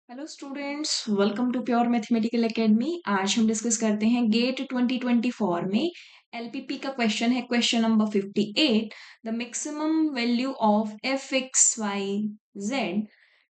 Hello students, welcome to pure mathematical academy. आज हम discuss करते हैं गेट 2024 में एलपीपी का क्वेश्चन है, question number 58। The maximum value of F X Y Z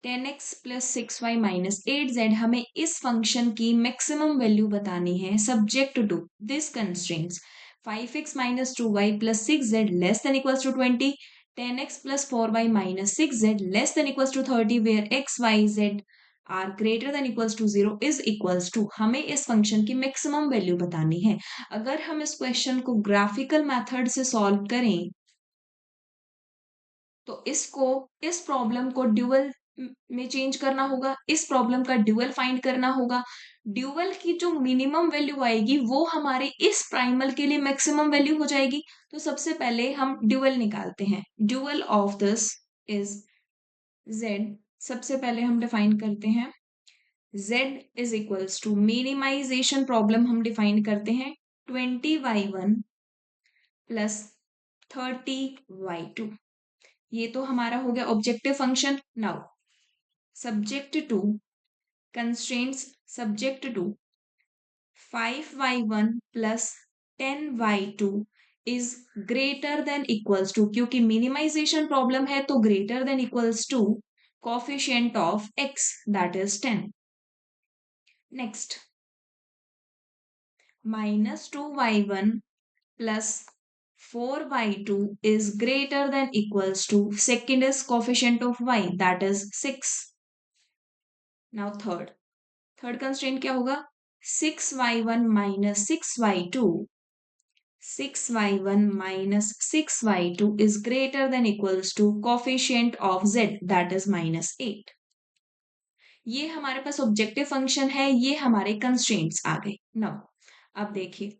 10x plus 6y minus 8z। हमें इस फंक्शन की मैक्सिमम वैल्यू बतानी है subject to this constraints 5x minus 2y plus 6z less than equals to 20, 10x plus 4y minus 6z less than equals to 30 where x, y, z are greater than equals to 0 is equals to. हमें इस function की maximum value बतानी है। अगर हम इस question को graphical method से सॉल्व करें तो इस प्रॉब्लम को ड्यूअल में चेंज करना होगा, इस प्रॉब्लम का ड्यूअल फाइंड करना होगा। ड्यूअल की जो मिनिमम वैल्यू आएगी वो हमारे इस प्राइमल के लिए मैक्सिमम वैल्यू हो जाएगी। तो सबसे पहले हम ड्यूअल निकालते हैं। Dual of this is z। सबसे पहले हम डिफाइन करते हैं z is equals to, minimization problem हम डिफाइन करते हैं 20y1 प्लस 30y2। ये तो हमारा हो गया objective function. Now subject to constraints, subject to 5y1 plus 10y2 is greater than equals to, क्योंकि मिनिमाइजेशन प्रॉब्लम है तो greater than equals to coefficient of x that is 10। Next minus 2y1 plus 4y2 is greater than equals to, second is coefficient of y that is 6. Now third constraint क्या होगा? 6y1 minus 6y2, 6y1 minus 6y2 is greater than equals to coefficient of z that is minus 8. ये हमारे पास objective function है, ये हमारे constraints आ गए। Now अब देखिए,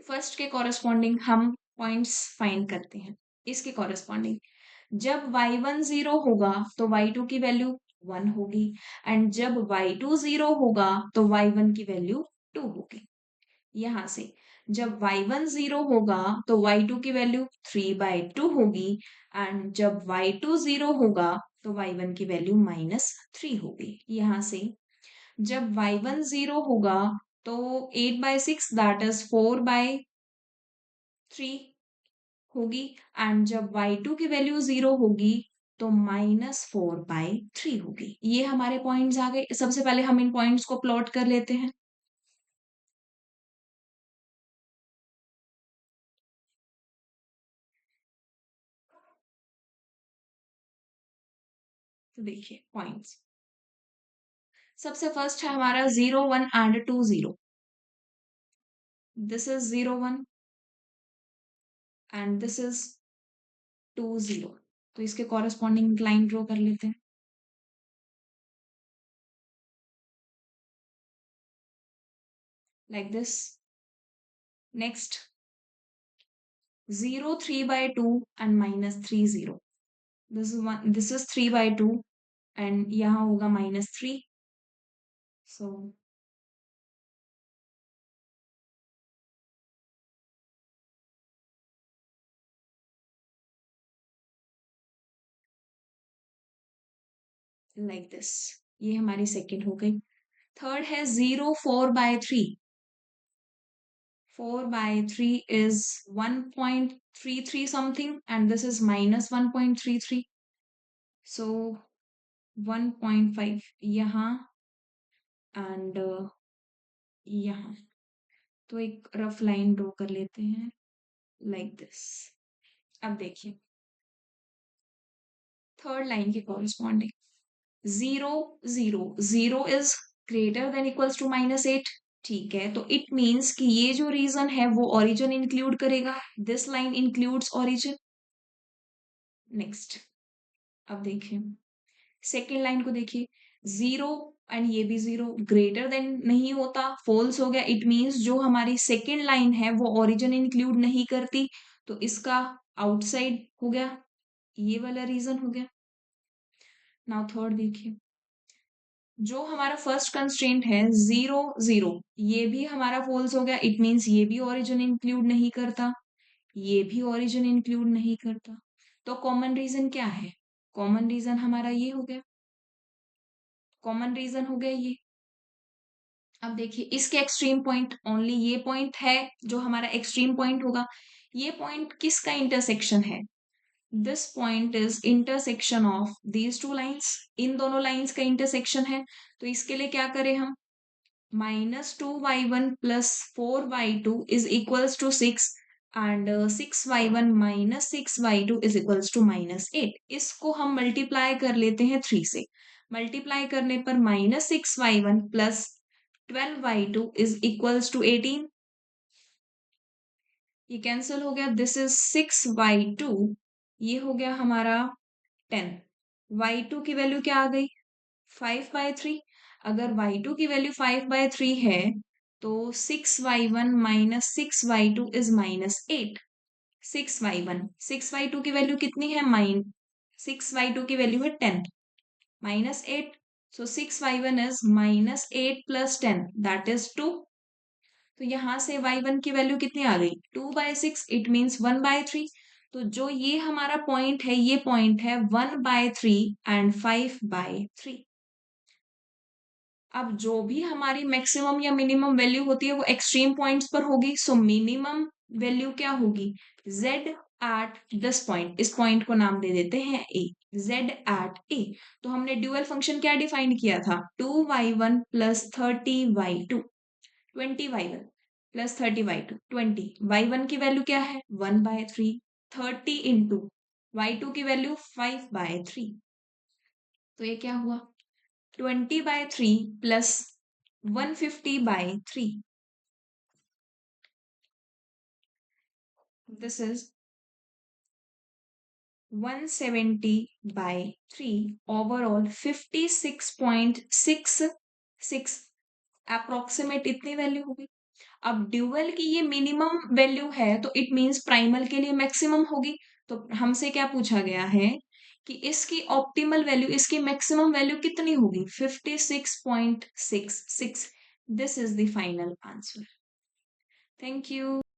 फर्स्ट के कॉरेस्पॉन्डिंग हम पॉइंट्स फाइंड करते हैं। इसके कॉरेस्पॉन्डिंग जब y1 0 होगा तो y2 की वैल्यू 1 होगी, एंड जब y2 0 होगा तो y1 की वैल्यू 2 होगी। यहां से जब y1 0 होगा तो y2 की वैल्यू 3/2 होगी, एंड जब y2 0 होगा तो y1 की वैल्यू -3 होगी। यहां से जब y1 0 होगा तो 8/6 दैट इज 4/3 होगी, एंड जब y2 की वैल्यू 0 होगी तो -4/3 होगी। ये हमारे पॉइंट्स आ गए। सबसे पहले हम इन पॉइंट्स को प्लॉट कर लेते हैं। तो देखिए पॉइंट्स, सबसे फर्स्ट है हमारा 0 1 and 2 0। This is 0 1 and this is 2 0। तो इसके कॉरेस्पॉन्डिंग लाइन ड्रॉ कर लेते हैं like this. Next 0 3/2 and -3 0। This is 3/2 and यहाँ होगा -3। सो लाइक दिस, ये हमारी सेकेंड हो गई। थर्ड है 0 4/3। 4/3 is 1.33 something, and this is -1.33, so 1.5 यहाँ एंड यहाँ। तो एक रफ लाइन ड्रॉ कर लेते हैं लाइक दिस। अब देखिए थर्ड लाइन के corresponding 0 0 0 is greater than equals to -8। ठीक है, तो इट मीन्स कि ये जो रीजन है वो ओरिजिन इंक्लूड करेगा। This line includes origin. Next अब देखिए सेकेंड लाइन को देखिए, 0 एंड ये भी 0 ग्रेटर देन नहीं होता, फॉल्स हो गया। इट मीन्स जो हमारी सेकेंड लाइन है वो ओरिजिन इंक्लूड नहीं करती, तो इसका आउटसाइड हो गया, ये वाला रीजन हो गया। नाउ थर्ड देखिए, जो हमारा फर्स्ट कंस्ट्रेंट है 0 0, ये भी हमारा फॉल्स हो गया। इट मीन्स ये भी ओरिजिन इंक्लूड नहीं करता, ये भी ओरिजिन इंक्लूड नहीं करता। तो कॉमन रीजन क्या है? कॉमन रीजन हमारा ये हो गया। कॉमन रीजन हो गया ये। अब देखिए इसके एक्सट्रीम पॉइंट, ओनली ये पॉइंट है जो हमारा एक्सट्रीम पॉइंट होगा। ये पॉइंट किसका इंटरसेक्शन है? This point is intersection of these two lines, इन दोनों लाइन्स का इंटरसेक्शन है। तो इसके लिए क्या करें हम, -2y1 plus 4y2 is equals to 6 and 6y1 minus 6y2 is equals to -8। इसको हम मल्टीप्लाई कर लेते हैं 3 से। मल्टीप्लाई करने पर -6y1 plus 12y2 is equals to 18। ये कैंसिल हो गया, दिस इज 6y2, ये हो गया हमारा 10। y2 की वैल्यू क्या आ गई, 5/3। अगर y2 की वैल्यू 5/3 है तो 6y1 minus 6y2 is -8। 6y2 की वैल्यू कितनी है, 6y2 की वैल्यू है 10 -8। सो 6y1 is -8 plus 10 that is 2। तो यहां से y1 की वैल्यू कितनी आ गई, 2/6, इट मीन्स 1/3। तो जो ये हमारा पॉइंट है, ये पॉइंट है 1/3 एंड 5/3। अब जो भी हमारी मैक्सिमम या मिनिमम वैल्यू होती है वो एक्सट्रीम पॉइंट्स पर होगी। सो मिनिमम वैल्यू क्या होगी, z एट दिस पॉइंट, इस पॉइंट को नाम दे देते हैं a, z एट a। तो हमने ड्यूअल फंक्शन क्या डिफाइन किया था, 2y1 plus 30y2, 20y1 plus 30y2, 20। y1 की वैल्यू क्या है, 1/3, 30 इंटू y2 की वैल्यू 5/3। तो ये क्या हुआ, 20/3 plus 150/3, this is 170/3, overall 56.66 approximate इतनी वैल्यू होगी। अब ड्यूअल की ये मिनिमम वैल्यू है तो इट मींस प्राइमल के लिए मैक्सिमम होगी। तो हमसे क्या पूछा गया है कि इसकी ऑप्टिमल वैल्यू, इसकी मैक्सिमम वैल्यू कितनी होगी, 56.66। This is the final answer. Thank you.